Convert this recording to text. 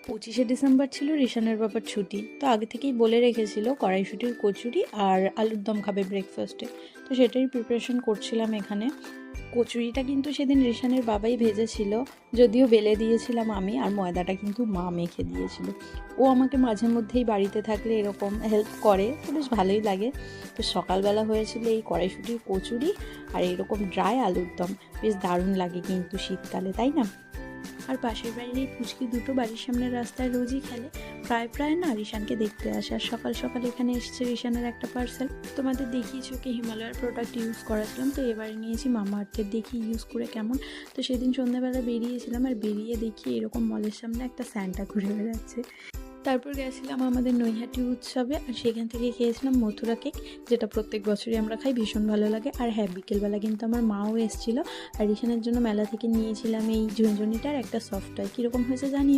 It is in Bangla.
25শে ডিসেম্বর ছিল রিশানের বাবার ছুটি, তো আগে থেকেই বলে রেখেছিল কড়াইশুঁটির কচুরি আর আলুর দম খাবে ব্রেকফাস্টে। তো সেটাই প্রিপারেশন করছিলাম এখানে। কচুরিটা কিন্তু সেদিন রিশানের বাবাই ভেজেছিল, যদিও বেলে দিয়েছিলাম আমি, আর ময়দাটা কিন্তু মা মেখে দিয়েছিল। ও আমাকে মাঝে মধ্যেই বাড়িতে থাকলে এরকম হেল্প করে, তো বেশ ভালোই লাগে। তো সকালবেলা হয়েছিল এই কড়াইশুঁটির কচুরি আর এরকম ড্রাই আলুর দম, বেশ দারুণ লাগে কিন্তু শীতকালে, তাই না? আর পাশের বাড়ির এই পুচকি দুটো বাড়ির সামনের রাস্তায় রোজই খেলে, প্রায় না রিশানকে দেখতে আসে। আর সকাল সকাল এখানে এসেছে রিশানের একটা পার্সেল। তোমাদের দেখিয়েছি ওকে হিমালয়ের প্রোডাক্ট ইউজ করাছিলাম, তো এবারে নিয়েছি মামাআর্থের, দেখি ইউজ করে কেমন। তো সেদিন সন্ধ্যাবেলা বেরিয়েছিলাম, আর বেরিয়ে দেখি এরকম মলের সামনে একটা স্যান্টা ঘুরে বেড়াচ্ছে। তারপর গেছিলাম আমাদের নৈহাটি উৎসবে, আর সেখান থেকে খেয়েছিলাম মথুরা কেক, যেটা প্রত্যেক বছরই আমরা খাই, ভীষণ ভালো লাগে। আর হ্যাঁ, বিকেলবেলা কিন্তু আমার মাও এসেছিলো, আর রিশানের জন্য মেলা থেকে নিয়েছিলাম এই ঝুনঝুনিটার একটা সফট টয়। কীরকম হয়েছে জানিও।